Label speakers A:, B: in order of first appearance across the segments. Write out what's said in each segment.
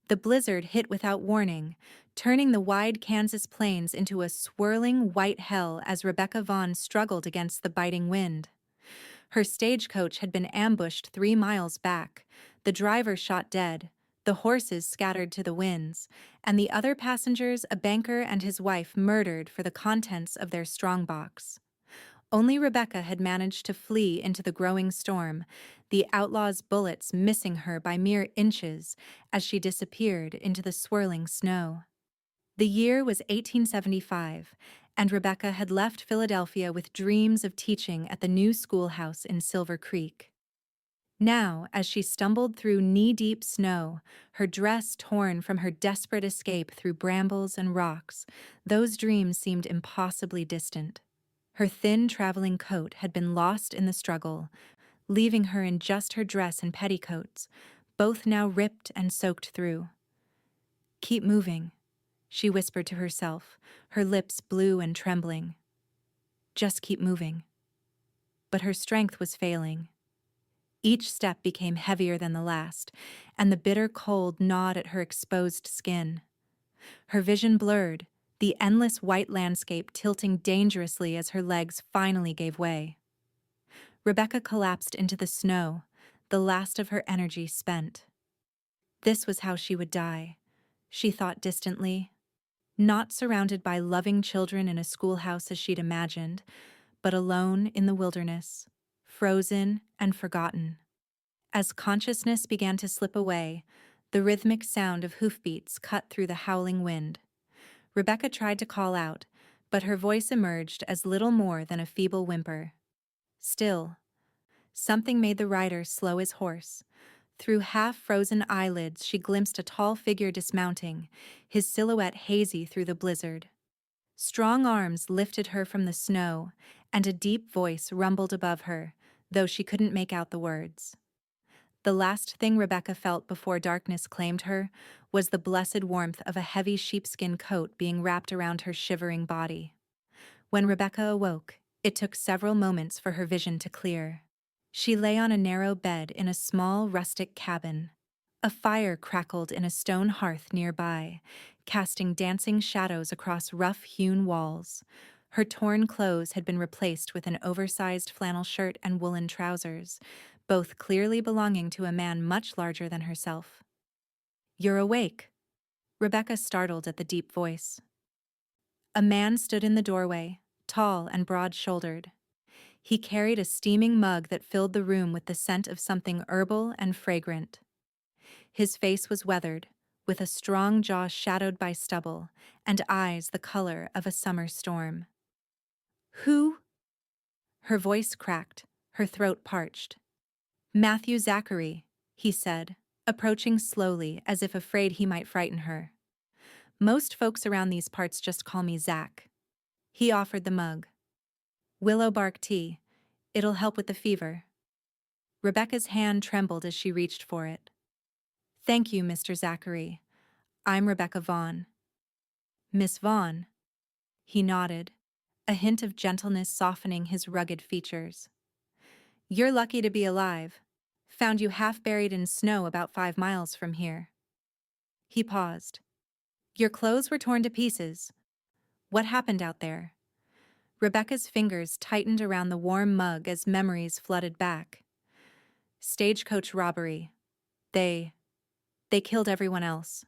A: The blizzard hit without warning, turning the wide Kansas plains into a swirling white hell as Rebecca Vaughn struggled against the biting wind. Her stagecoach had been ambushed 3 miles back, the driver shot dead, the horses scattered to the winds, and the other passengers, a banker and his wife, murdered for the contents of their strongbox. Only Rebecca had managed to flee into the growing storm, the outlaws' bullets missing her by mere inches as she disappeared into the swirling snow. The year was 1875, and Rebecca had left Philadelphia with dreams of teaching at the new schoolhouse in Silver Creek. Now, as she stumbled through knee-deep snow, her dress torn from her desperate escape through brambles and rocks, those dreams seemed impossibly distant. Her thin traveling coat had been lost in the struggle, leaving her in just her dress and petticoats, both now ripped and soaked through. "Keep moving," she whispered to herself, her lips blue and trembling. "Just keep moving." But her strength was failing. Each step became heavier than the last, and the bitter cold gnawed at her exposed skin. Her vision blurred, the endless white landscape tilting dangerously as her legs finally gave way. Rebecca collapsed into the snow, the last of her energy spent. This was how she would die, she thought distantly. Not surrounded by loving children in a schoolhouse as she'd imagined, but alone in the wilderness, frozen and forgotten. As consciousness began to slip away, the rhythmic sound of hoofbeats cut through the howling wind. Rebecca tried to call out, but her voice emerged as little more than a feeble whimper. Still, something made the rider slow his horse. Through half-frozen eyelids she glimpsed a tall figure dismounting, his silhouette hazy through the blizzard. Strong arms lifted her from the snow, and a deep voice rumbled above her, though she couldn't make out the words. The last thing Rebecca felt before darkness claimed her was the blessed warmth of a heavy sheepskin coat being wrapped around her shivering body. When Rebecca awoke, it took several moments for her vision to clear. She lay on a narrow bed in a small rustic cabin. A fire crackled in a stone hearth nearby, casting dancing shadows across rough-hewn walls. Her torn clothes had been replaced with an oversized flannel shirt and woolen trousers, both clearly belonging to a man much larger than herself. "You're awake," Rebecca startled at the deep voice. A man stood in the doorway, tall and broad-shouldered. He carried a steaming mug that filled the room with the scent of something herbal and fragrant. His face was weathered, with a strong jaw shadowed by stubble, and eyes the color of a summer storm. "Who?" Her voice cracked, her throat parched. "Matthew Zachary," he said, approaching slowly as if afraid he might frighten her. "Most folks around these parts just call me Zach." He offered the mug. "Willow bark tea. It'll help with the fever." Rebecca's hand trembled as she reached for it. "Thank you, Mr. Zachary. I'm Rebecca Vaughn." "Miss Vaughn?" He nodded, a hint of gentleness softening his rugged features. "You're lucky to be alive. Found you half buried in snow about 5 miles from here." He paused. "Your clothes were torn to pieces. What happened out there?" Rebecca's fingers tightened around the warm mug as memories flooded back. "Stagecoach robbery. They killed everyone else."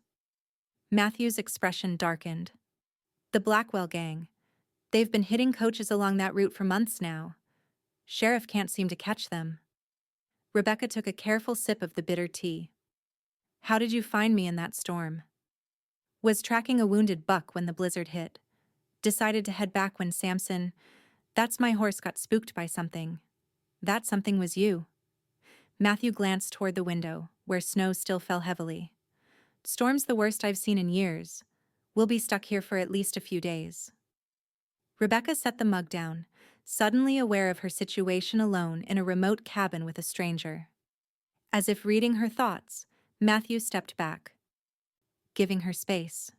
A: Matthew's expression darkened. "The Blackwell gang. They've been hitting coaches along that route for months now. Sheriff can't seem to catch them." Rebecca took a careful sip of the bitter tea. "How did you find me in that storm?" "Was tracking a wounded buck when the blizzard hit. Decided to head back when that's my horse got spooked by something. That something was you." Matthew glanced toward the window, where snow still fell heavily. "Storm's the worst I've seen in years. We'll be stuck here for at least a few days." Rebecca set the mug down, suddenly aware of her situation alone in a remote cabin with a stranger. As if reading her thoughts, Matthew stepped back, giving her space.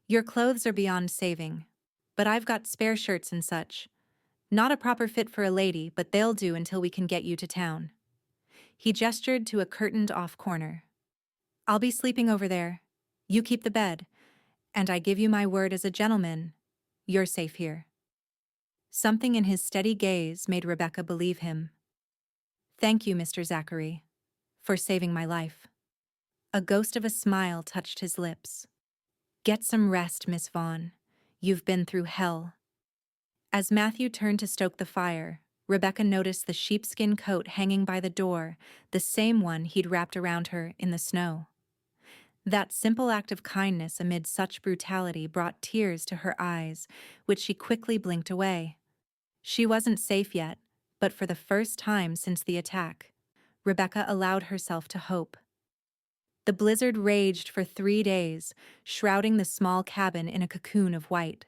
A: "Your clothes are beyond saving, but I've got spare shirts and such. Not a proper fit for a lady, but they'll do until we can get you to town." He gestured to a curtained-off corner. I'll be sleeping over there. You keep the bed, and I give you my word as a gentleman, you're safe here. Something in his steady gaze made Rebecca believe him. Thank you, Mr. Zachary, for saving my life. A ghost of a smile touched his lips. Get some rest, Miss Vaughn. You've been through hell. As Matthew turned to stoke the fire, Rebecca noticed the sheepskin coat hanging by the door, the same one he'd wrapped around her in the snow. That simple act of kindness amid such brutality brought tears to her eyes, which she quickly blinked away. She wasn't safe yet, but for the first time since the attack, Rebecca allowed herself to hope. The blizzard raged for 3 days, shrouding the small cabin in a cocoon of white.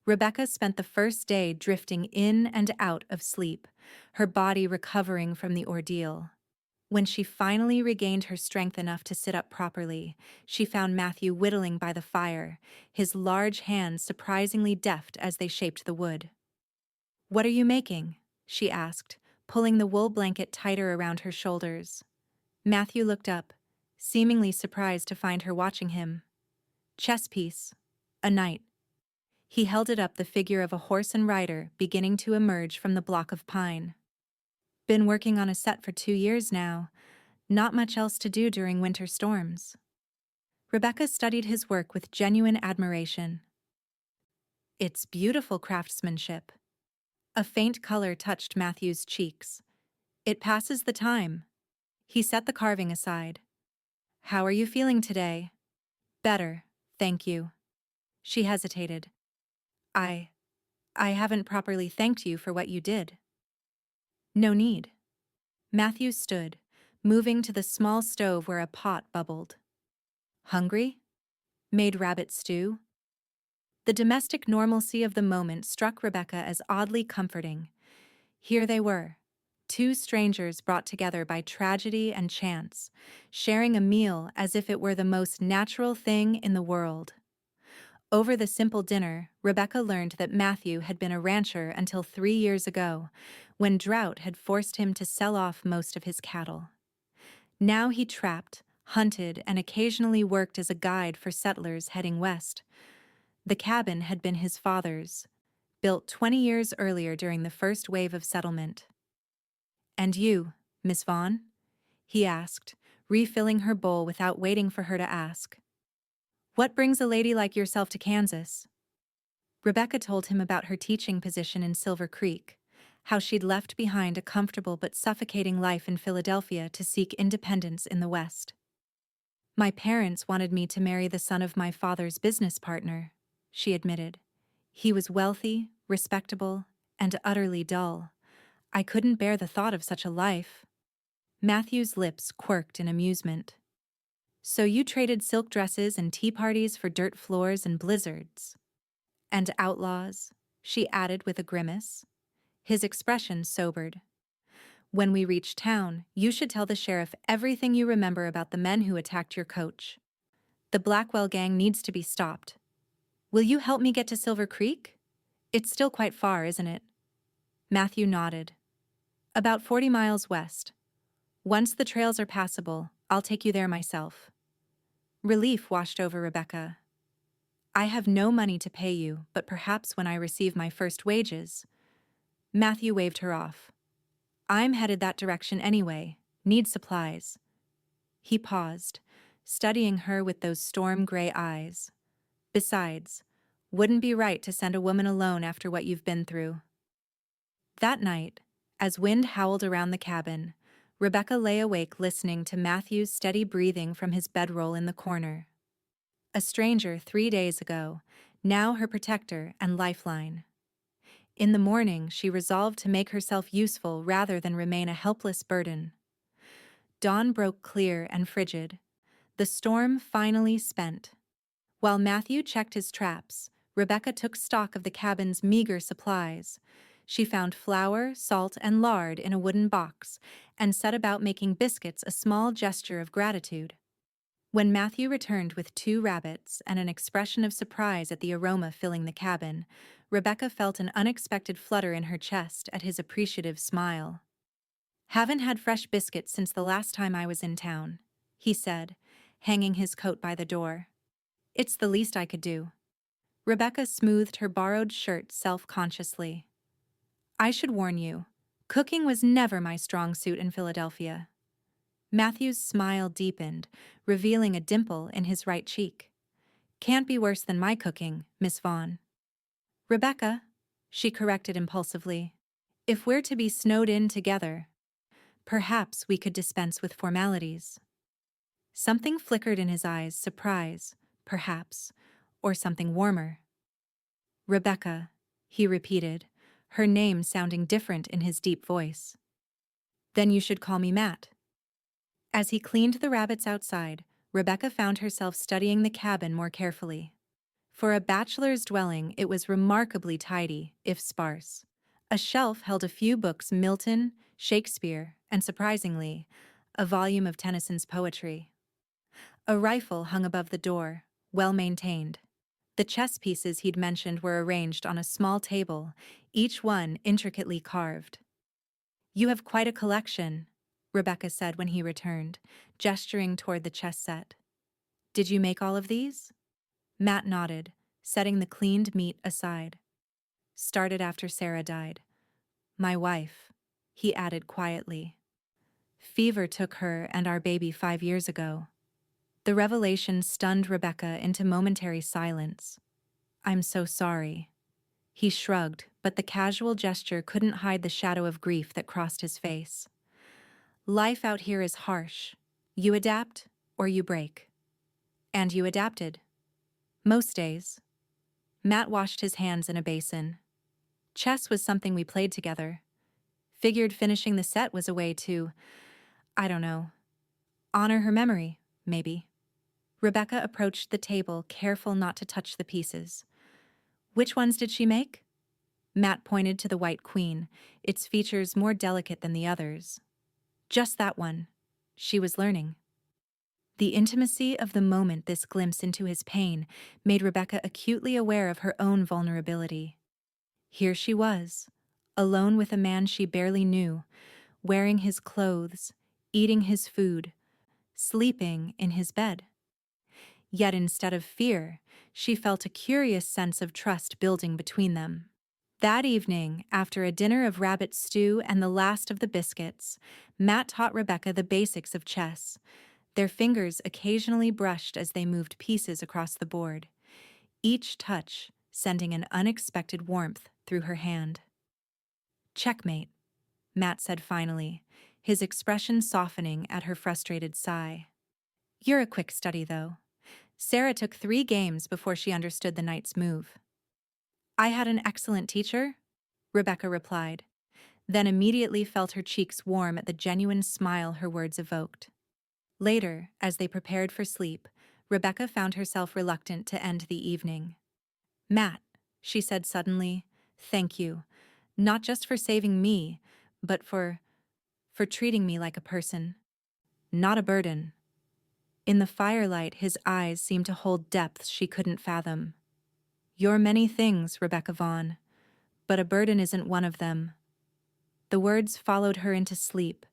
A: Rebecca spent the first day drifting in and out of sleep, her body recovering from the ordeal. When she finally regained her strength enough to sit up properly, she found Matthew whittling by the fire, his large hands surprisingly deft as they shaped the wood. "What are you making?" she asked, pulling the wool blanket tighter around her shoulders. Matthew looked up, seemingly surprised to find her watching him. "Chess piece. A knight." He held it up, the figure of a horse and rider beginning to emerge from the block of pine. "Been working on a set for 2 years now. Not much else to do during winter storms." Rebecca studied his work with genuine admiration. "It's beautiful craftsmanship." A faint color touched Matthew's cheeks. "It passes the time." He set the carving aside. "How are you feeling today?" "Better, thank you." She hesitated. I haven't properly thanked you for what you did." "No need." Matthew stood, moving to the small stove where a pot bubbled. "Hungry? Made rabbit stew?" The domestic normalcy of the moment struck Rebecca as oddly comforting. Here they were, 2 strangers brought together by tragedy and chance, sharing a meal as if it were the most natural thing in the world. Over the simple dinner, Rebecca learned that Matthew had been a rancher until 3 years ago, when drought had forced him to sell off most of his cattle. Now he trapped, hunted, and occasionally worked as a guide for settlers heading west. The cabin had been his father's, built 20 years earlier during the first wave of settlement. "And you, Miss Vaughn?" he asked, refilling her bowl without waiting for her to ask. "What brings a lady like yourself to Kansas?" Rebecca told him about her teaching position in Silver Creek, how she'd left behind a comfortable but suffocating life in Philadelphia to seek independence in the West. "My parents wanted me to marry the son of my father's business partner," she admitted. "He was wealthy, respectable, and utterly dull. I couldn't bear the thought of such a life." Matthew's lips quirked in amusement. "So you traded silk dresses and tea parties for dirt floors and blizzards." "And outlaws," she added with a grimace. His expression sobered. "When we reach town, you should tell the sheriff everything you remember about the men who attacked your coach. The Blackwell gang needs to be stopped. Will you help me get to Silver Creek? It's still quite far, isn't it?" Matthew nodded. "About 40 miles west. Once the trails are passable, I'll take you there myself." Relief washed over Rebecca. "I have no money to pay you, but perhaps when I receive my first wages." Matthew waved her off. "I'm headed that direction anyway. Need supplies." He paused, studying her with those storm-gray eyes. "Besides, wouldn't be right to send a woman alone after what you've been through." That night, as wind howled around the cabin, Rebecca lay awake listening to Matthew's steady breathing from his bedroll in the corner. A stranger 3 days ago, now her protector and lifeline. In the morning, she resolved to make herself useful rather than remain a helpless burden. Dawn broke clear and frigid, the storm finally spent. While Matthew checked his traps, Rebecca took stock of the cabin's meager supplies. She found flour, salt, and lard in a wooden box, and set about making biscuits, a small gesture of gratitude. When Matthew returned with 2 rabbits and an expression of surprise at the aroma filling the cabin, Rebecca felt an unexpected flutter in her chest at his appreciative smile. "Haven't had fresh biscuits since the last time I was in town," he said, hanging his coat by the door. It's the least I could do. Rebecca smoothed her borrowed shirt self-consciously. I should warn you, cooking was never my strong suit in Philadelphia. Matthew's smile deepened, revealing a dimple in his right cheek. Can't be worse than my cooking, Miss Vaughn. Rebecca, she corrected impulsively. If we're to be snowed in together, perhaps we could dispense with formalities. Something flickered in his eyes, surprise, perhaps, or something warmer. Rebecca, he repeated, her name sounding different in his deep voice. Then you should call me Matt. As he cleaned the rabbits outside, Rebecca found herself studying the cabin more carefully. For a bachelor's dwelling, it was remarkably tidy, if sparse. A shelf held a few books, Milton, Shakespeare, and surprisingly, a volume of Tennyson's poetry. A rifle hung above the door, well maintained. The chess pieces he'd mentioned were arranged on a small table, each one intricately carved. You have quite a collection, Rebecca said when he returned, gesturing toward the chess set. Did you make all of these? Matt nodded, setting the cleaned meat aside. Started after Sarah died. My wife, he added quietly. Fever took her and our baby 5 years ago. The revelation stunned Rebecca into momentary silence. I'm so sorry. He shrugged, but the casual gesture couldn't hide the shadow of grief that crossed his face. Life out here is harsh. You adapt, or you break. And you adapted. Most days. Matt washed his hands in a basin. Chess was something we played together. Figured finishing the set was a way to, I don't know, honor her memory, maybe. Rebecca approached the table, careful not to touch the pieces. Which ones did she make? Matt pointed to the white queen, its features more delicate than the others. Just that one. She was learning. The intimacy of the moment this glimpse into his pain made Rebecca acutely aware of her own vulnerability. Here she was, alone with a man she barely knew, wearing his clothes, eating his food, sleeping in his bed. Yet instead of fear, she felt a curious sense of trust building between them. That evening, after a dinner of rabbit stew and the last of the biscuits, Matt taught Rebecca the basics of chess. Their fingers occasionally brushed as they moved pieces across the board, each touch sending an unexpected warmth through her hand. Checkmate, Matt said finally, his expression softening at her frustrated sigh. You're a quick study, though. Sarah took 3 games before she understood the knight's move. I had an excellent teacher, Rebecca replied, then immediately felt her cheeks warm at the genuine smile her words evoked. Later, as they prepared for sleep, Rebecca found herself reluctant to end the evening. Matt, she said suddenly, thank you, not just for saving me, but for treating me like a person, not a burden. In the firelight, his eyes seemed to hold depths she couldn't fathom. You're many things, Rebecca Vaughn, but a burden isn't one of them. The words followed her into sleep,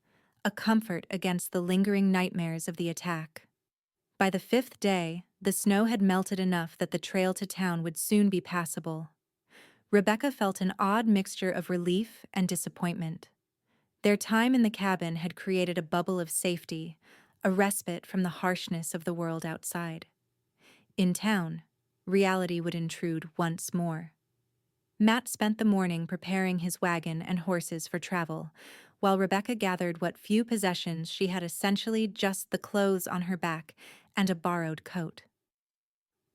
A: a comfort against the lingering nightmares of the attack. By the 5th day, the snow had melted enough that the trail to town would soon be passable. Rebecca felt an odd mixture of relief and disappointment. Their time in the cabin had created a bubble of safety, a respite from the harshness of the world outside. In town, reality would intrude once more. Matt spent the morning preparing his wagon and horses for travel, while Rebecca gathered what few possessions she had, essentially just the clothes on her back and a borrowed coat.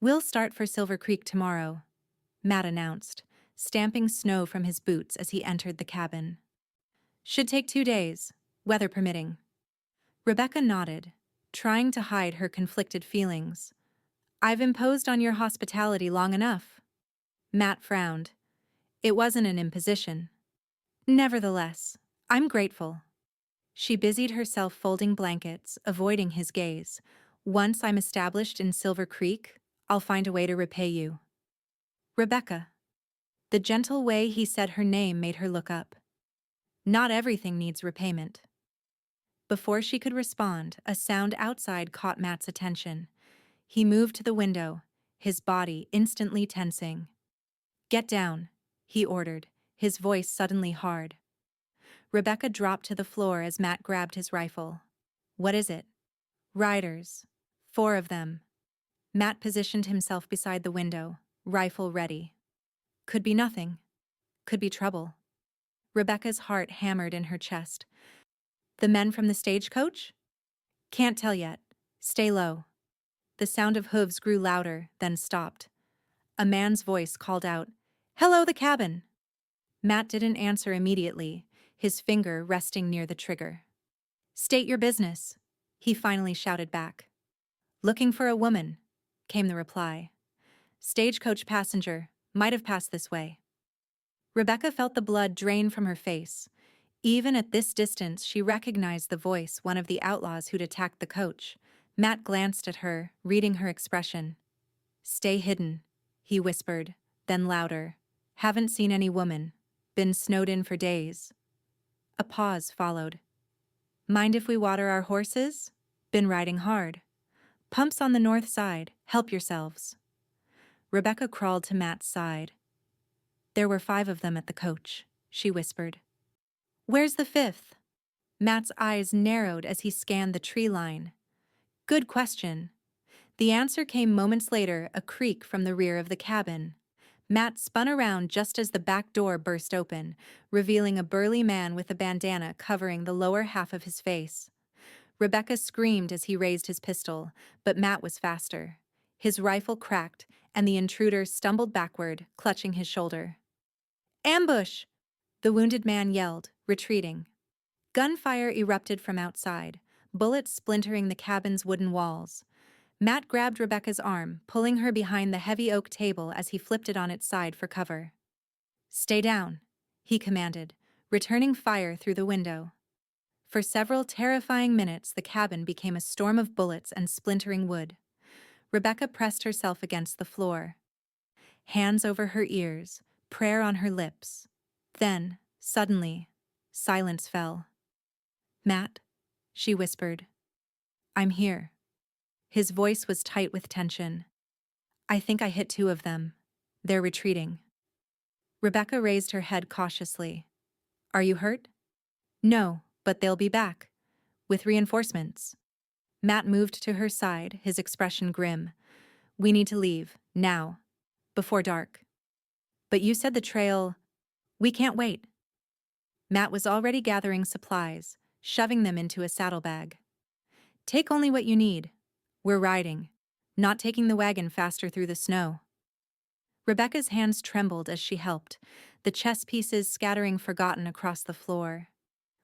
A: We'll start for Silver Creek tomorrow, Matt announced, stamping snow from his boots as he entered the cabin. Should take 2 days, weather permitting. Rebecca nodded, trying to hide her conflicted feelings. I've imposed on your hospitality long enough. Matt frowned. It wasn't an imposition. Nevertheless, I'm grateful. She busied herself folding blankets, avoiding his gaze. Once I'm established in Silver Creek, I'll find a way to repay you. Rebecca. The gentle way he said her name made her look up. Not everything needs repayment. Before she could respond, a sound outside caught Matt's attention. He moved to the window, his body instantly tensing. "Get down," he ordered, his voice suddenly hard. Rebecca dropped to the floor as Matt grabbed his rifle. "What is it?" "Riders. 4 of them." Matt positioned himself beside the window, rifle ready. "Could be nothing. Could be trouble." Rebecca's heart hammered in her chest. "The men from the stagecoach?" "Can't tell yet. Stay low." The sound of hooves grew louder, then stopped. A man's voice called out, "Hello, the cabin!" Matt didn't answer immediately, his finger resting near the trigger. "State your business," he finally shouted back. "Looking for a woman," came the reply. "Stagecoach passenger, might have passed this way." Rebecca felt the blood drain from her face. Even at this distance, she recognized the voice, one of the outlaws who'd attacked the coach. Matt glanced at her, reading her expression. "Stay hidden," he whispered, then louder. "Haven't seen any woman. Been snowed in for days." A pause followed. "Mind if we water our horses? Been riding hard. Pumps on the north side, help yourselves." Rebecca crawled to Matt's side. "There were 5 of them at the coach," she whispered. "Where's the 5th? Matt's eyes narrowed as he scanned the tree line. "Good question." The answer came moments later, a creak from the rear of the cabin. Matt spun around just as the back door burst open, revealing a burly man with a bandana covering the lower half of his face. Rebecca screamed as he raised his pistol, but Matt was faster. His rifle cracked, and the intruder stumbled backward, clutching his shoulder. "Ambush!" the wounded man yelled, retreating. Gunfire erupted from outside, bullets splintering the cabin's wooden walls. Matt grabbed Rebecca's arm, pulling her behind the heavy oak table as he flipped it on its side for cover. "Stay down," he commanded, returning fire through the window. For several terrifying minutes, the cabin became a storm of bullets and splintering wood. Rebecca pressed herself against the floor. Hands over her ears, prayer on her lips. Then, suddenly, silence fell. "Matt," she whispered. "I'm here." His voice was tight with tension. "I think I hit 2 of them. They're retreating." Rebecca raised her head cautiously. "Are you hurt?" "No, but they'll be back. With reinforcements." Matt moved to her side, his expression grim. "We need to leave, now. Before dark." "But you said the trail—" "We can't wait." Matt was already gathering supplies, shoving them into a saddlebag. "Take only what you need. We're riding, not taking the wagon faster through the snow." Rebecca's hands trembled as she helped, the chess pieces scattering forgotten across the floor.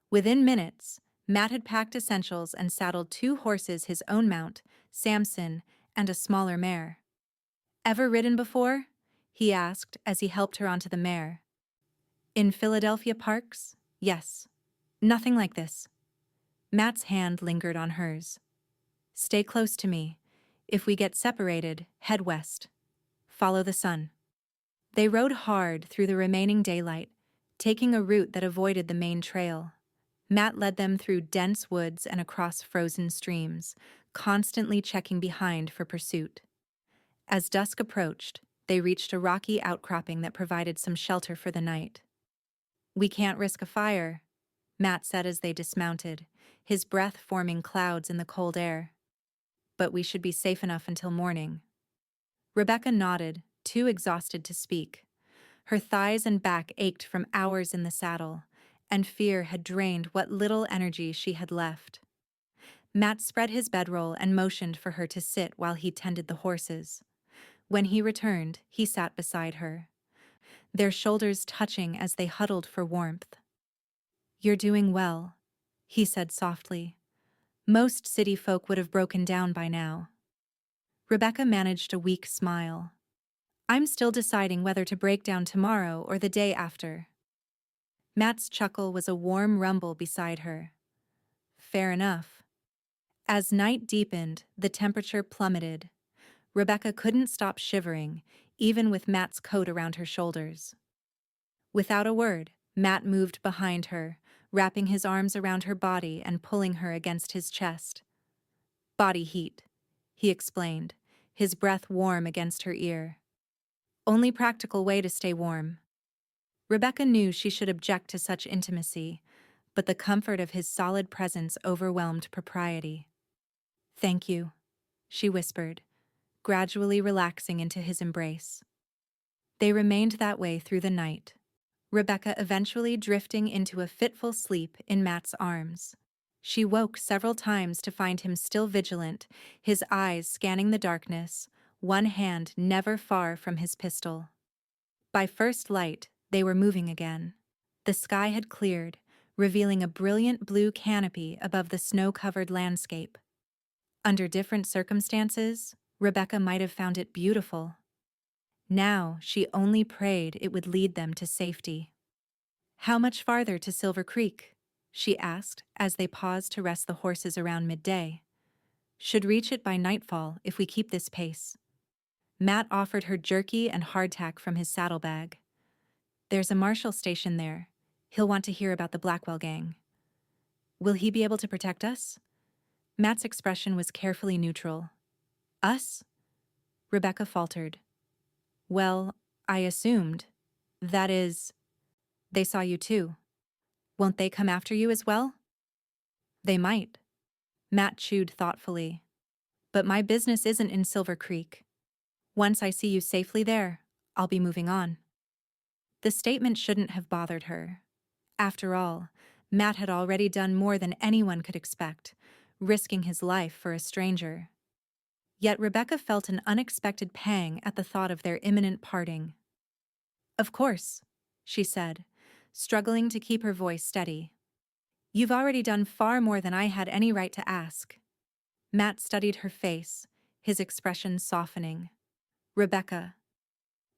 A: Within minutes, Matt had packed essentials and saddled 2 horses, his own mount, Samson, and a smaller mare. "Ever ridden before?" he asked as he helped her onto the mare. "In Philadelphia parks? Yes. Nothing like this." Matt's hand lingered on hers. "Stay close to me. If we get separated, head west. Follow the sun." They rode hard through the remaining daylight, taking a route that avoided the main trail. Matt led them through dense woods and across frozen streams, constantly checking behind for pursuit. As dusk approached, they reached a rocky outcropping that provided some shelter for the night. "We can't risk a fire," Matt said as they dismounted, his breath forming clouds in the cold air. "But we should be safe enough until morning." Rebecca nodded, too exhausted to speak. Her thighs and back ached from hours in the saddle, and fear had drained what little energy she had left. Matt spread his bedroll and motioned for her to sit while he tended the horses. When he returned, he sat beside her, their shoulders touching as they huddled for warmth. "You're doing well," he said softly. "Most city folk would have broken down by now." Rebecca managed a weak smile. "I'm still deciding whether to break down tomorrow or the day after." Matt's chuckle was a warm rumble beside her. "Fair enough." As night deepened, the temperature plummeted. Rebecca couldn't stop shivering, even with Matt's coat around her shoulders. Without a word, Matt moved behind her, wrapping his arms around her body and pulling her against his chest. Body heat, he explained, his breath warm against her ear. Only practical way to stay warm. Rebecca knew she should object to such intimacy, but the comfort of his solid presence overwhelmed propriety. "Thank you," she whispered, gradually relaxing into his embrace. They remained that way through the night, Rebecca eventually drifting into a fitful sleep in Matt's arms. She woke several times to find him still vigilant, his eyes scanning the darkness, one hand never far from his pistol. By first light, they were moving again. The sky had cleared, revealing a brilliant blue canopy above the snow-covered landscape. Under different circumstances, Rebecca might have found it beautiful. Now she only prayed it would lead them to safety. "How much farther to Silver Creek?" she asked as they paused to rest the horses around midday. "Should reach it by nightfall if we keep this pace." Matt offered her jerky and hardtack from his saddlebag. "There's a marshal station there. He'll want to hear about the Blackwell gang." "Will he be able to protect us?" Matt's expression was carefully neutral. "Us?" Rebecca faltered. "Well, I assumed. That is, they saw you too. Won't they come after you as well?" "They might." Matt chewed thoughtfully. "But my business isn't in Silver Creek. Once I see you safely there, I'll be moving on." The statement shouldn't have bothered her. After all, Matt had already done more than anyone could expect, risking his life for a stranger. Yet Rebecca felt an unexpected pang at the thought of their imminent parting. "Of course," she said, struggling to keep her voice steady. "You've already done far more than I had any right to ask." Matt studied her face, his expression softening. "Rebecca."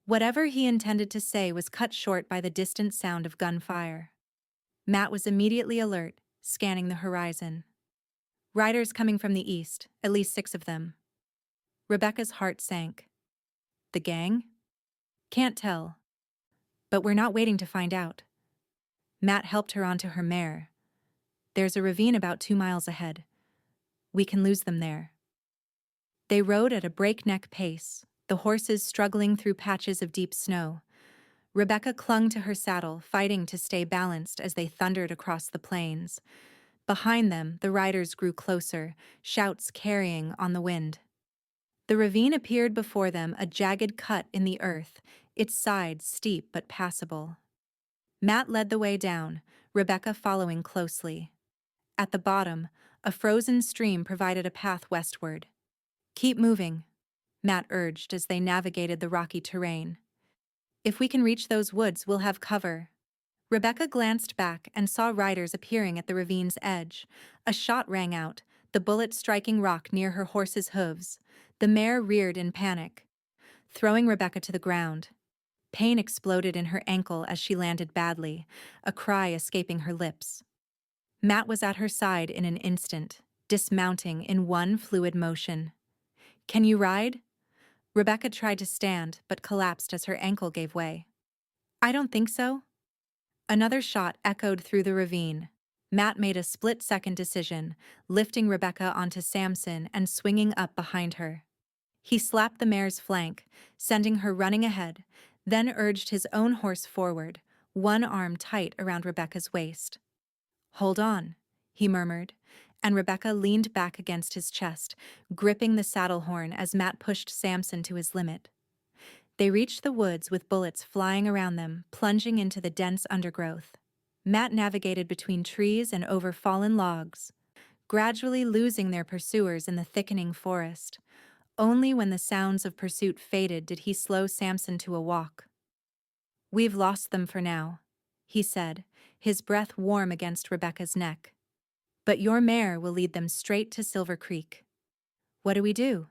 A: Whatever he intended to say was cut short by the distant sound of gunfire. Matt was immediately alert, scanning the horizon. "Riders coming from the east, at least 6 of them." Rebecca's heart sank. "The gang?" "Can't tell. But we're not waiting to find out." Matt helped her onto her mare. "There's a ravine about 2 miles ahead. We can lose them there." They rode at a breakneck pace, the horses struggling through patches of deep snow. Rebecca clung to her saddle, fighting to stay balanced as they thundered across the plains. Behind them, the riders grew closer, shouts carrying on the wind. The ravine appeared before them, a jagged cut in the earth, its sides steep but passable. Matt led the way down, Rebecca following closely. At the bottom, a frozen stream provided a path westward. "Keep moving," Matt urged as they navigated the rocky terrain. "If we can reach those woods, we'll have cover." Rebecca glanced back and saw riders appearing at the ravine's edge. A shot rang out, the bullet striking rock near her horse's hooves. The mare reared in panic, throwing Rebecca to the ground. Pain exploded in her ankle as she landed badly, a cry escaping her lips. Matt was at her side in an instant, dismounting in one fluid motion. "Can you ride?" Rebecca tried to stand, but collapsed as her ankle gave way. "I don't think so." Another shot echoed through the ravine. Matt made a split-second decision, lifting Rebecca onto Samson and swinging up behind her. He slapped the mare's flank, sending her running ahead, then urged his own horse forward, one arm tight around Rebecca's waist. "Hold on," he murmured, and Rebecca leaned back against his chest, gripping the saddle horn as Matt pushed Samson to his limit. They reached the woods with bullets flying around them, plunging into the dense undergrowth. Matt navigated between trees and over fallen logs, gradually losing their pursuers in the thickening forest. Only when the sounds of pursuit faded did he slow Samson to a walk. "We've lost them for now," he said, his breath warm against Rebecca's neck. "But your mare will lead them straight to Silver Creek." "What do we do?"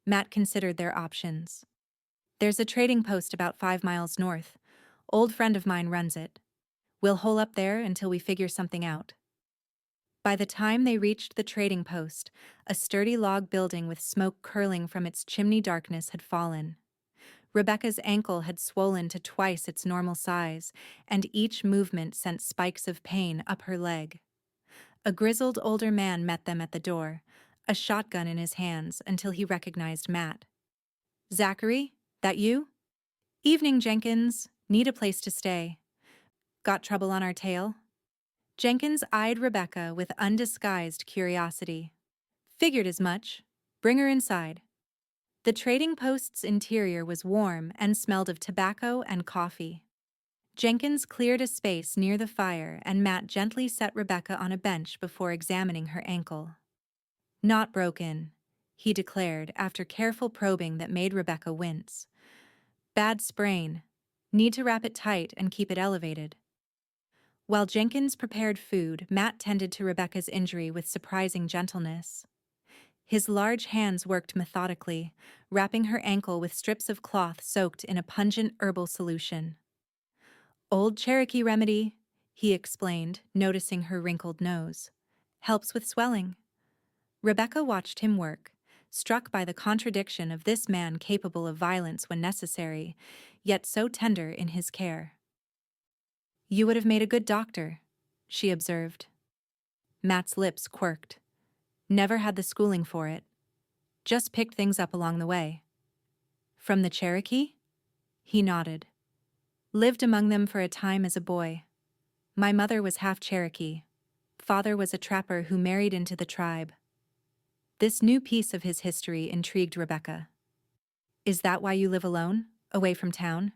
A: Matt considered their options. "There's a trading post about 5 miles north. Old friend of mine runs it. We'll hole up there until we figure something out." By the time they reached the trading post, a sturdy log building with smoke curling from its chimney darkness had fallen. Rebecca's ankle had swollen to twice its normal size, and each movement sent spikes of pain up her leg. A grizzled older man met them at the door, a shotgun in his hands until he recognized Matt. "Zachary, that you?" "Evening, Jenkins. Need a place to stay. Got trouble on our tail?" Jenkins eyed Rebecca with undisguised curiosity. "Figured as much. Bring her inside." The trading post's interior was warm and smelled of tobacco and coffee. Jenkins cleared a space near the fire and Matt gently set Rebecca on a bench before examining her ankle. "Not broken," he declared after careful probing that made Rebecca wince. "Bad sprain. Need to wrap it tight and keep it elevated." While Jenkins prepared food, Matt tended to Rebecca's injury with surprising gentleness. His large hands worked methodically, wrapping her ankle with strips of cloth soaked in a pungent herbal solution. "Old Cherokee remedy," he explained, noticing her wrinkled nose. "Helps with swelling." Rebecca watched him work, struck by the contradiction of this man capable of violence when necessary, yet so tender in his care. "You would have made a good doctor," she observed. Matt's lips quirked. "Never had the schooling for it. Just picked things up along the way." "From the Cherokee?" He nodded. "Lived among them for a time as a boy. My mother was half Cherokee. Father was a trapper who married into the tribe." This new piece of his history intrigued Rebecca. "Is that why you live alone, away from town?"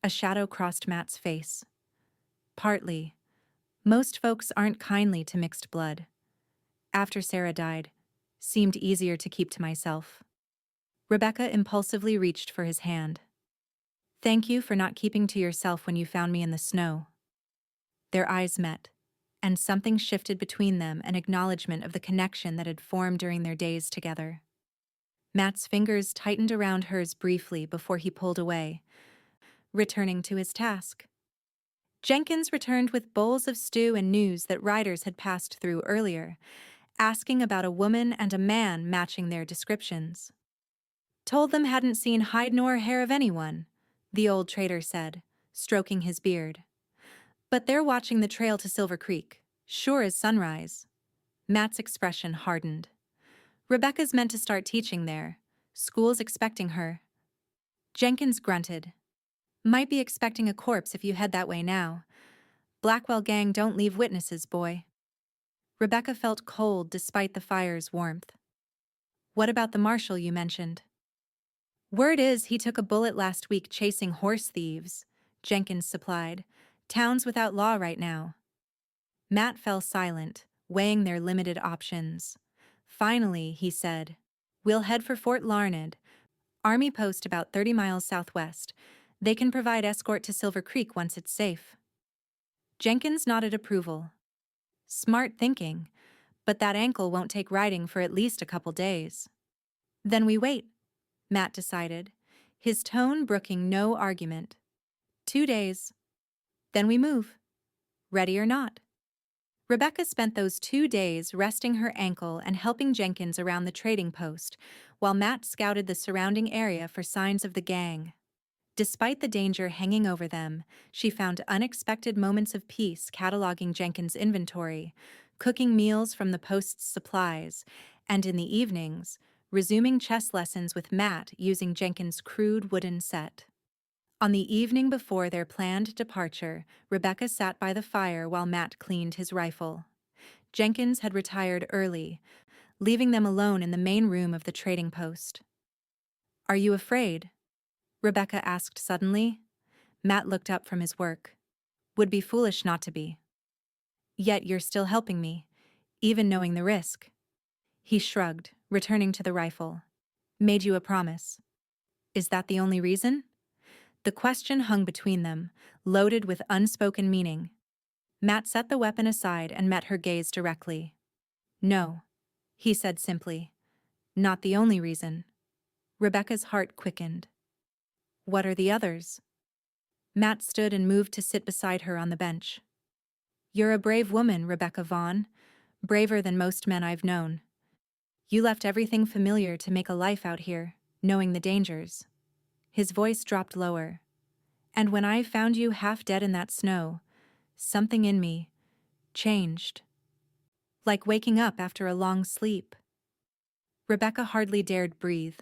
A: A shadow crossed Matt's face. "Partly. Most folks aren't kindly to mixed blood. After Sarah died, seemed easier to keep to myself." Rebecca impulsively reached for his hand. "Thank you for not keeping to yourself when you found me in the snow." Their eyes met, and something shifted between them, an acknowledgement of the connection that had formed during their days together. Matt's fingers tightened around hers briefly before he pulled away, returning to his task. Jenkins returned with bowls of stew and news that riders had passed through earlier, asking about a woman and a man matching their descriptions. "Told them hadn't seen hide nor hair of anyone," the old trader said, stroking his beard. "But they're watching the trail to Silver Creek, sure as sunrise." Matt's expression hardened. "Rebecca's meant to start teaching there. School's expecting her." Jenkins grunted. "Might be expecting a corpse if you head that way now. Blackwell gang don't leave witnesses, boy." Rebecca felt cold despite the fire's warmth. "What about the marshal you mentioned?" "Word is he took a bullet last week chasing horse thieves," Jenkins supplied. "Town's without law right now." Matt fell silent, weighing their limited options. Finally, he said, "We'll head for Fort Larned, Army post about 30 miles southwest. They can provide escort to Silver Creek once it's safe." Jenkins nodded approval. "Smart thinking, but that ankle won't take riding for at least a couple days." "Then we wait," Matt decided, his tone brooking no argument. 2 days. Then we move. Ready or not." Rebecca spent those 2 days resting her ankle and helping Jenkins around the trading post, while Matt scouted the surrounding area for signs of the gang. Despite the danger hanging over them, she found unexpected moments of peace cataloging Jenkins' inventory, cooking meals from the post's supplies, and in the evenings, resuming chess lessons with Matt using Jenkins' crude wooden set. On the evening before their planned departure, Rebecca sat by the fire while Matt cleaned his rifle. Jenkins had retired early, leaving them alone in the main room of the trading post. "Are you afraid?" Rebecca asked suddenly. Matt looked up from his work. "Would be foolish not to be." "Yet you're still helping me, even knowing the risk." He shrugged, returning to the rifle. "Made you a promise." "Is that the only reason?" The question hung between them, loaded with unspoken meaning. Matt set the weapon aside and met her gaze directly. "No," he said simply. "Not the only reason." Rebecca's heart quickened. "What are the others?" Matt stood and moved to sit beside her on the bench. "You're a brave woman, Rebecca Vaughn, braver than most men I've known. You left everything familiar to make a life out here, knowing the dangers." His voice dropped lower. And when I found you half dead in that snow, something in me changed. Like waking up after a long sleep. Rebecca hardly dared breathe.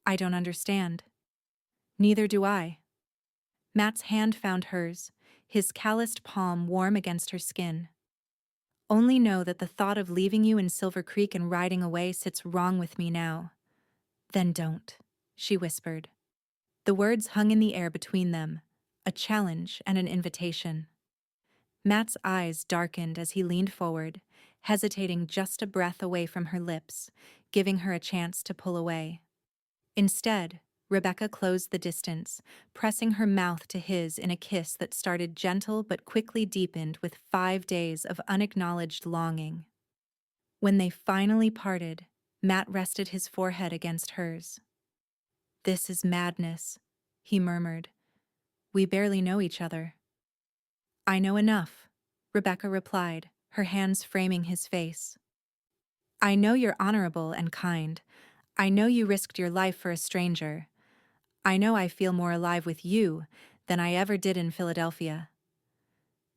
A: I don't understand. Neither do I. Matt's hand found hers, his calloused palm warm against her skin. Only know that the thought of leaving you in Silver Creek and riding away sits wrong with me now. Then don't, she whispered. The words hung in the air between them, a challenge and an invitation. Matt's eyes darkened as he leaned forward, hesitating just a breath away from her lips, giving her a chance to pull away. Instead, Rebecca closed the distance, pressing her mouth to his in a kiss that started gentle but quickly deepened with 5 days of unacknowledged longing. When they finally parted, Matt rested his forehead against hers. "This is madness," he murmured. "We barely know each other." "I know enough," Rebecca replied, her hands framing his face. "I know you're honorable and kind. I know you risked your life for a stranger. I know I feel more alive with you than I ever did in Philadelphia."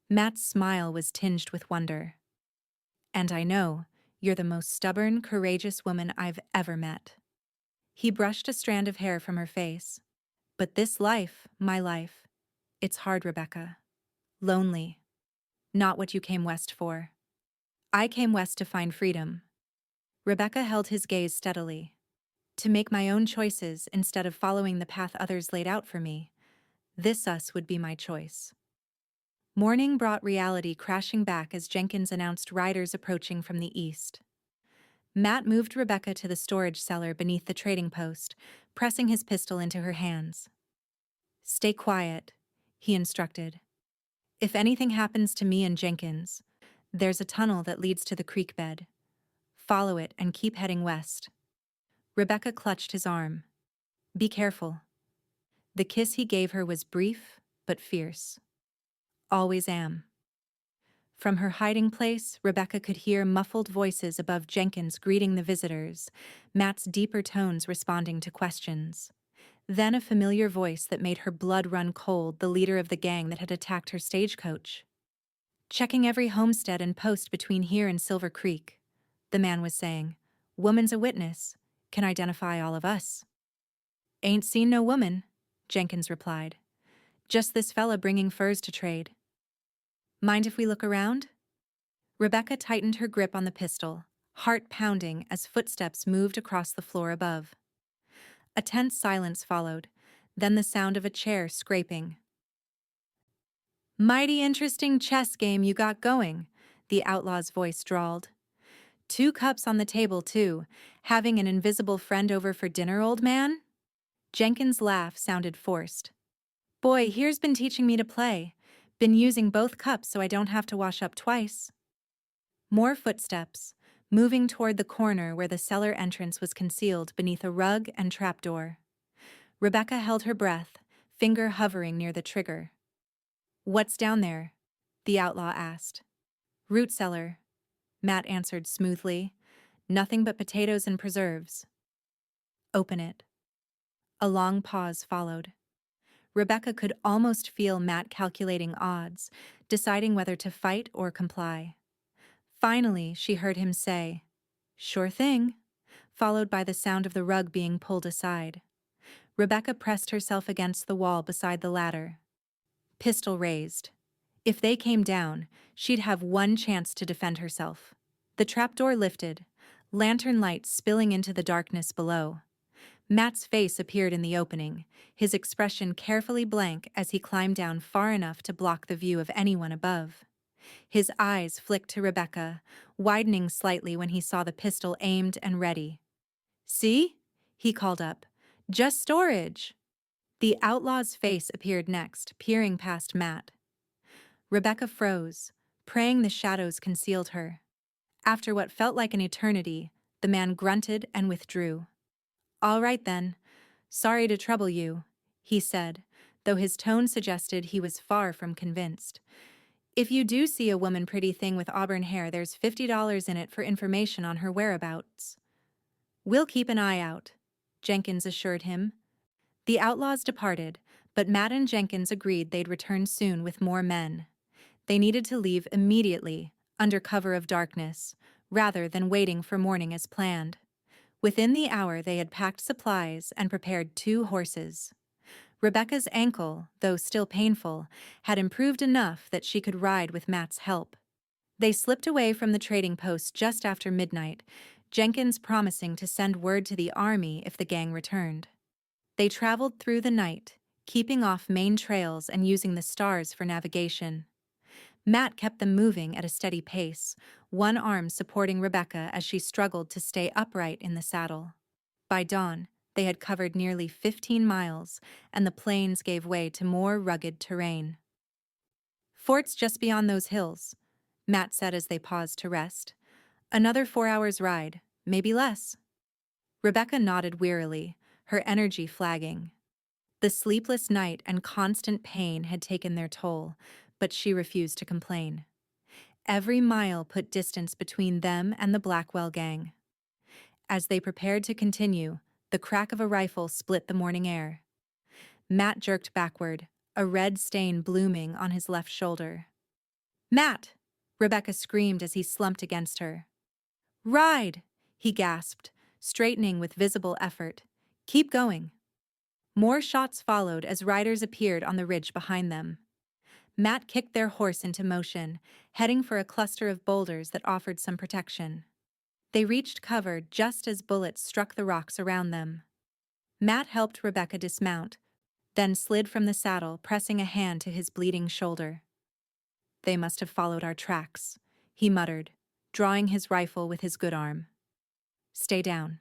A: Matt's smile was tinged with wonder. "And I know you're the most stubborn, courageous woman I've ever met." He brushed a strand of hair from her face. "But this life, my life, it's hard, Rebecca. Lonely. Not what you came west for." "I came west to find freedom." Rebecca held his gaze steadily. "To make my own choices instead of following the path others laid out for me. This us would be my choice." Morning brought reality crashing back as Jenkins announced riders approaching from the east. Matt moved Rebecca to the storage cellar beneath the trading post, pressing his pistol into her hands. "Stay quiet," he instructed. "If anything happens to me and Jenkins, there's a tunnel that leads to the creek bed. Follow it and keep heading west." Rebecca clutched his arm. "Be careful." The kiss he gave her was brief but fierce. "Always am." From her hiding place, Rebecca could hear muffled voices above Jenkins greeting the visitors, Matt's deeper tones responding to questions. Then a familiar voice that made her blood run cold, the leader of the gang that had attacked her stagecoach. "Checking every homestead and post between here and Silver Creek," the man was saying. "Woman's a witness. Can identify all of us." "Ain't seen no woman," Jenkins replied. "Just this fella bringing furs to trade." "Mind if we look around?" Rebecca tightened her grip on the pistol, heart pounding as footsteps moved across the floor above. A tense silence followed, then the sound of a chair scraping. "Mighty interesting chess game you got going," the outlaw's voice drawled. "2 cups on the table, too. Having an invisible friend over for dinner, old man?" Jenkins' laugh sounded forced. "Boy, here's been teaching me to play. Been using both cups so I don't have to wash up twice." More footsteps, moving toward the corner where the cellar entrance was concealed beneath a rug and trapdoor. Rebecca held her breath, finger hovering near the trigger. "What's down there?" the outlaw asked. "Root cellar," Matt answered smoothly. "Nothing but potatoes and preserves." "Open it." A long pause followed. Rebecca could almost feel Matt calculating odds, deciding whether to fight or comply. Finally, she heard him say, "Sure thing," followed by the sound of the rug being pulled aside. Rebecca pressed herself against the wall beside the ladder. Pistol raised. If they came down, she'd have one chance to defend herself. The trapdoor lifted, lantern light spilling into the darkness below. Matt's face appeared in the opening, his expression carefully blank as he climbed down far enough to block the view of anyone above. His eyes flicked to Rebecca, widening slightly when he saw the pistol aimed and ready. "See?" he called up. "Just storage." The outlaw's face appeared next, peering past Matt. Rebecca froze, praying the shadows concealed her. After what felt like an eternity, the man grunted and withdrew. "All right then. Sorry to trouble you," he said, though his tone suggested he was far from convinced. "If you do see a woman pretty thing with auburn hair, there's $50 in it for information on her whereabouts." "We'll keep an eye out," Jenkins assured him. The outlaws departed, but Matt and Jenkins agreed they'd return soon with more men. They needed to leave immediately, under cover of darkness, rather than waiting for morning as planned. Within the hour they had packed supplies and prepared 2 horses. Rebecca's ankle, though still painful, had improved enough that she could ride with Matt's help. They slipped away from the trading post just after midnight, Jenkins promising to send word to the army if the gang returned. They traveled through the night, keeping off main trails and using the stars for navigation. Matt kept them moving at a steady pace, one arm supporting Rebecca as she struggled to stay upright in the saddle. By dawn, they had covered nearly 15 miles, and the plains gave way to more rugged terrain. "Fort's just beyond those hills," Matt said as they paused to rest. "Another 4 hours' ride, maybe less." Rebecca nodded wearily, her energy flagging. The sleepless night and constant pain had taken their toll, but she refused to complain. Every mile put distance between them and the Blackwell gang. As they prepared to continue, the crack of a rifle split the morning air. Matt jerked backward, a red stain blooming on his left shoulder. "Matt!" Rebecca screamed as he slumped against her. "Ride!" he gasped, straightening with visible effort. "Keep going." More shots followed as riders appeared on the ridge behind them. Matt kicked their horse into motion, heading for a cluster of boulders that offered some protection. They reached cover just as bullets struck the rocks around them. Matt helped Rebecca dismount, then slid from the saddle, pressing a hand to his bleeding shoulder. "They must have followed our tracks," he muttered, drawing his rifle with his good arm. "Stay down."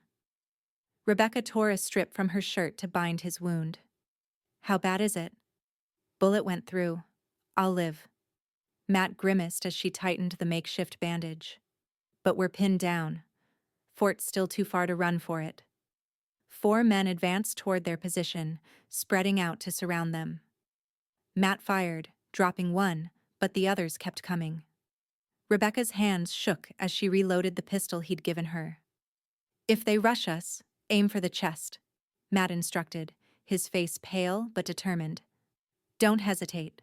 A: Rebecca tore a strip from her shirt to bind his wound. "How bad is it?" "Bullet went through. I'll live." Matt grimaced as she tightened the makeshift bandage. "But we're pinned down. Fort's still too far to run for it." 4 men advanced toward their position, spreading out to surround them. Matt fired, dropping one, but the others kept coming. Rebecca's hands shook as she reloaded the pistol he'd given her. "If they rush us, aim for the chest," Matt instructed, his face pale but determined. "Don't hesitate."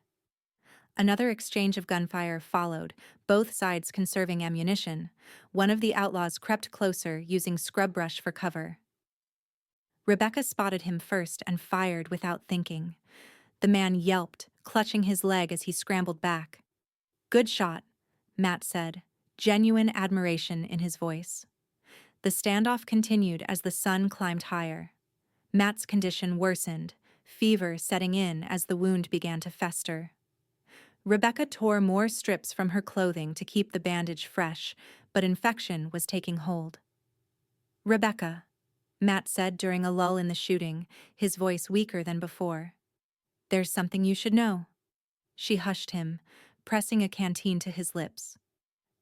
A: Another exchange of gunfire followed, both sides conserving ammunition. One of the outlaws crept closer, using scrub brush for cover. Rebecca spotted him first and fired without thinking. The man yelped, clutching his leg as he scrambled back. "Good shot," Matt said, genuine admiration in his voice. The standoff continued as the sun climbed higher. Matt's condition worsened, fever setting in as the wound began to fester. Rebecca tore more strips from her clothing to keep the bandage fresh, but infection was taking hold. "Rebecca," Matt said during a lull in the shooting, his voice weaker than before. "There's something you should know." She hushed him, pressing a canteen to his lips.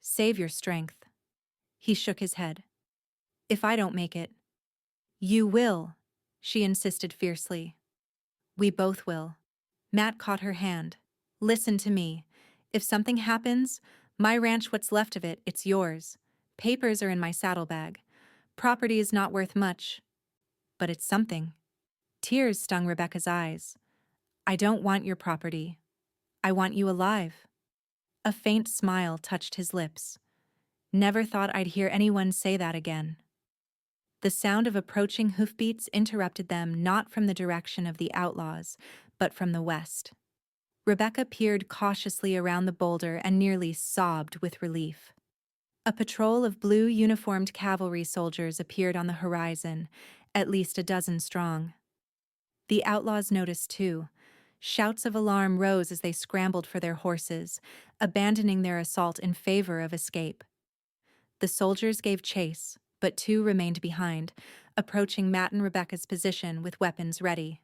A: "Save your strength." He shook his head. "If I don't make it." "You will," she insisted fiercely. "We both will." Matt caught her hand. "Listen to me. If something happens, my ranch, what's left of it, it's yours. Papers are in my saddlebag. Property is not worth much, but it's something." Tears stung Rebecca's eyes. "I don't want your property. I want you alive." A faint smile touched his lips. "Never thought I'd hear anyone say that again." The sound of approaching hoofbeats interrupted them, not from the direction of the outlaws, but from the west. Rebecca peered cautiously around the boulder and nearly sobbed with relief. A patrol of blue-uniformed cavalry soldiers appeared on the horizon, at least a dozen strong. The outlaws noticed too. Shouts of alarm rose as they scrambled for their horses, abandoning their assault in favor of escape. The soldiers gave chase, but 2 remained behind, approaching Matt and Rebecca's position with weapons ready.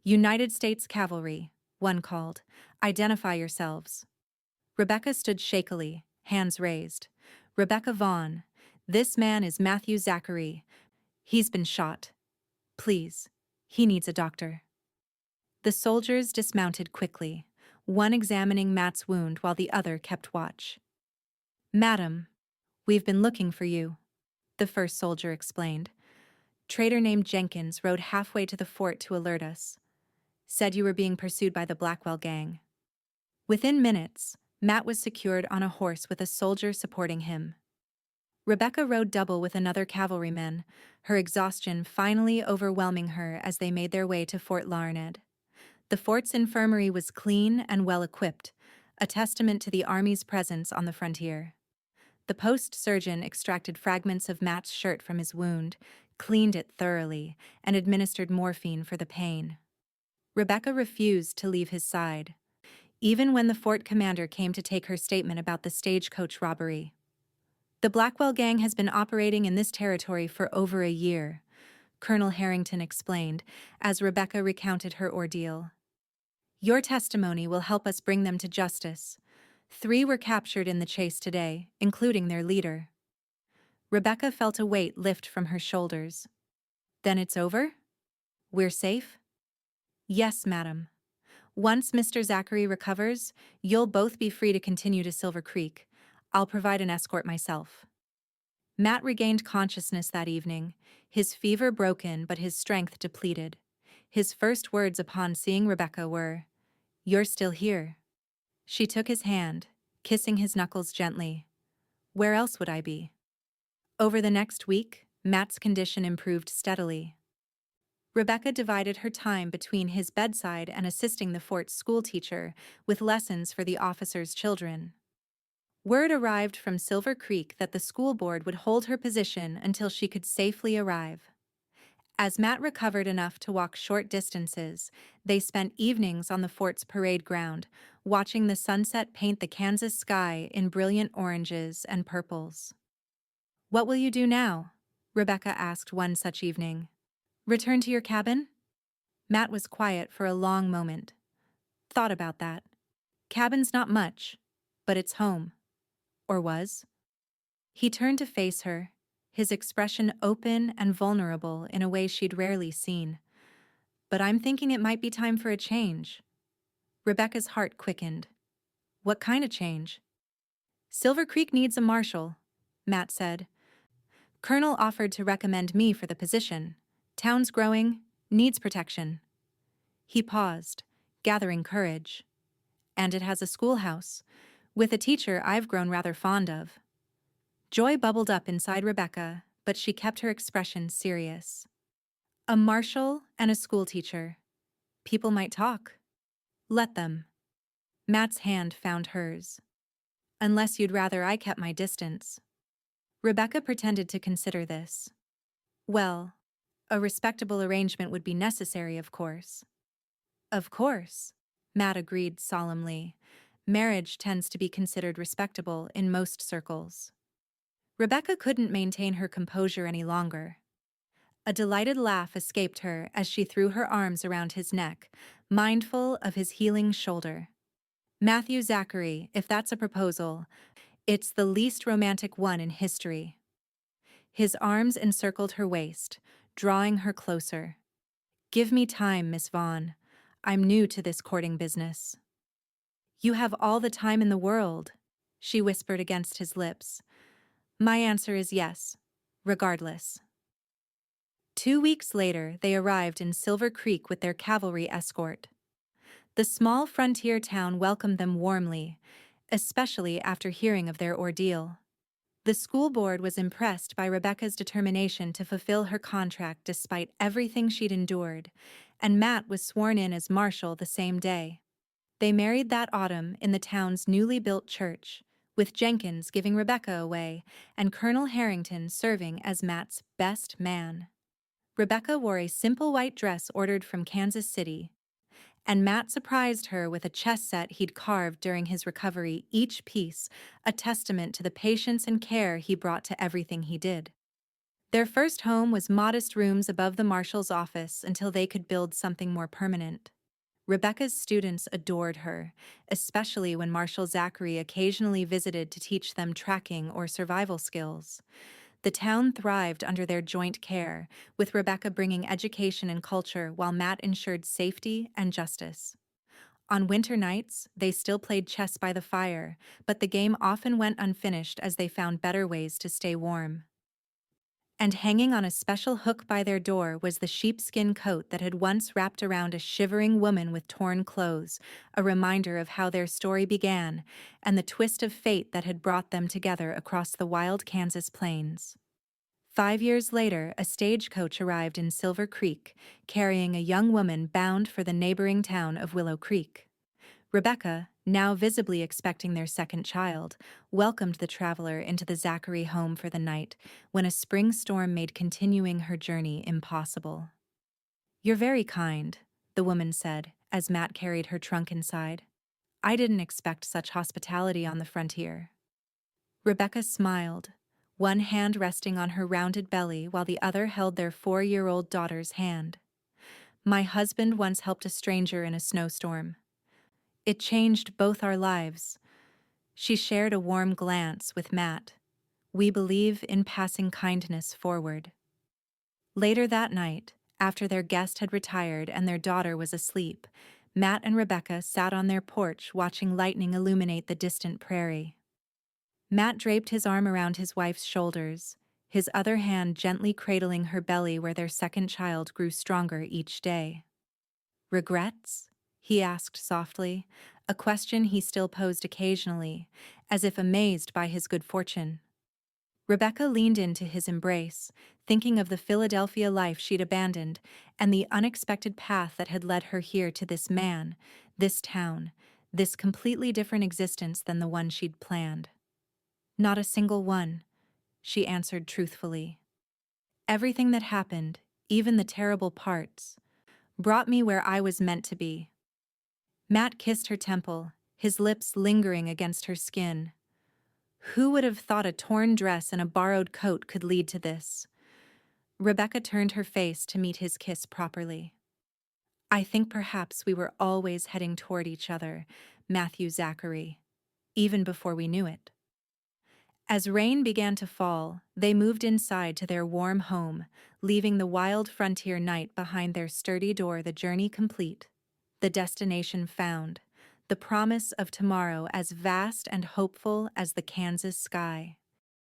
A: "United States Cavalry," one called. "Identify yourselves." Rebecca stood shakily, hands raised. "Rebecca Vaughn. This man is Matthew Zachary. He's been shot. Please, he needs a doctor." The soldiers dismounted quickly, one examining Matt's wound while the other kept watch. "Madam, we've been looking for you," the first soldier explained. Trader named Jenkins rode halfway to the fort to alert us. Said you were being pursued by the Blackwell gang. Within minutes, Matt was secured on a horse with a soldier supporting him. Rebecca rode double with another cavalryman, her exhaustion finally overwhelming her as they made their way to Fort Larned. The fort's infirmary was clean and well-equipped, a testament to the Army's presence on the frontier. The post surgeon extracted fragments of Matt's shirt from his wound, cleaned it thoroughly, and administered morphine for the pain. Rebecca refused to leave his side, even when the fort commander came to take her statement about the stagecoach robbery. The Blackwell gang has been operating in this territory for over a year, Colonel Harrington explained, as Rebecca recounted her ordeal. Your testimony will help us bring them to justice. 3 were captured in the chase today, including their leader. Rebecca felt a weight lift from her shoulders. Then it's over? We're safe? Yes, madam. Once Mr. Zachary recovers, you'll both be free to continue to Silver Creek. I'll provide an escort myself. Matt regained consciousness that evening, his fever broken but his strength depleted. His first words upon seeing Rebecca were, "You're still here." She took his hand, kissing his knuckles gently. Where else would I be? Over the next week, Matt's condition improved steadily. Rebecca divided her time between his bedside and assisting the fort's schoolteacher with lessons for the officers' children. Word arrived from Silver Creek that the school board would hold her position until she could safely arrive. As Matt recovered enough to walk short distances, they spent evenings on the fort's parade ground, watching the sunset paint the Kansas sky in brilliant oranges and purples. What will you do now? Rebecca asked one such evening. Return to your cabin? Matt was quiet for a long moment. Thought about that. Cabin's not much, but it's home. Or was. He turned to face her, his expression open and vulnerable in a way she'd rarely seen. But I'm thinking it might be time for a change. Rebecca's heart quickened. What kind of change? Silver Creek needs a marshal, Matt said. Colonel offered to recommend me for the position. Town's growing, needs protection. He paused, gathering courage. And it has a schoolhouse, with a teacher I've grown rather fond of. Joy bubbled up inside Rebecca, but she kept her expression serious. A marshal and a schoolteacher. People might talk. Let them. Matt's hand found hers. Unless you'd rather I kept my distance. Rebecca pretended to consider this. Well, a respectable arrangement would be necessary, of course. Of course, Matt agreed solemnly. Marriage tends to be considered respectable in most circles. Rebecca couldn't maintain her composure any longer. A delighted laugh escaped her as she threw her arms around his neck, mindful of his healing shoulder. Matthew Zachary, if that's a proposal, it's the least romantic one in history. His arms encircled her waist, drawing her closer. Give me time, Miss Vaughn. I'm new to this courting business. You have all the time in the world, she whispered against his lips. My answer is yes, regardless. 2 weeks later, they arrived in Silver Creek with their cavalry escort. The small frontier town welcomed them warmly, especially after hearing of their ordeal. The school board was impressed by Rebecca's determination to fulfill her contract despite everything she'd endured, and Matt was sworn in as marshal the same day. They married that autumn in the town's newly built church, with Jenkins giving Rebecca away and Colonel Harrington serving as Matt's best man. Rebecca wore a simple white dress ordered from Kansas City, and Matt surprised her with a chess set he'd carved during his recovery, each piece a testament to the patience and care he brought to everything he did. Their first home was modest rooms above the marshal's office until they could build something more permanent. Rebecca's students adored her, especially when Marshal Zachary occasionally visited to teach them tracking or survival skills. The town thrived under their joint care, with Rebecca bringing education and culture while Matt ensured safety and justice. On winter nights, they still played chess by the fire, but the game often went unfinished as they found better ways to stay warm. And hanging on a special hook by their door was the sheepskin coat that had once wrapped around a shivering woman with torn clothes, a reminder of how their story began and the twist of fate that had brought them together across the wild Kansas plains. 5 years later, a stagecoach arrived in Silver Creek, carrying a young woman bound for the neighboring town of Willow Creek. Rebecca, now visibly expecting their second child, welcomed the traveler into the Zachary home for the night when a spring storm made continuing her journey impossible. "You're very kind," the woman said as Matt carried her trunk inside. "I didn't expect such hospitality on the frontier." Rebecca smiled, one hand resting on her rounded belly while the other held their 4-year-old daughter's hand. "My husband once helped a stranger in a snowstorm. It changed both our lives." She shared a warm glance with Matt. "We believe in passing kindness forward." Later that night, after their guest had retired and their daughter was asleep, Matt and Rebecca sat on their porch watching lightning illuminate the distant prairie. Matt draped his arm around his wife's shoulders, his other hand gently cradling her belly where their second child grew stronger each day. "Regrets?" he asked softly, a question he still posed occasionally, as if amazed by his good fortune. Rebecca leaned into his embrace, thinking of the Philadelphia life she'd abandoned and the unexpected path that had led her here to this man, this town, this completely different existence than the one she'd planned. "Not a single one," she answered truthfully. "Everything that happened, even the terrible parts, brought me where I was meant to be." Matt kissed her temple, his lips lingering against her skin. Who would have thought a torn dress and a borrowed coat could lead to this? Rebecca turned her face to meet his kiss properly. "I think perhaps we were always heading toward each other, Matthew Zachary, even before we knew it." As rain began to fall, they moved inside to their warm home, leaving the wild frontier night behind their sturdy door, the journey complete, the destination found, the promise of tomorrow as vast and hopeful as the Kansas sky.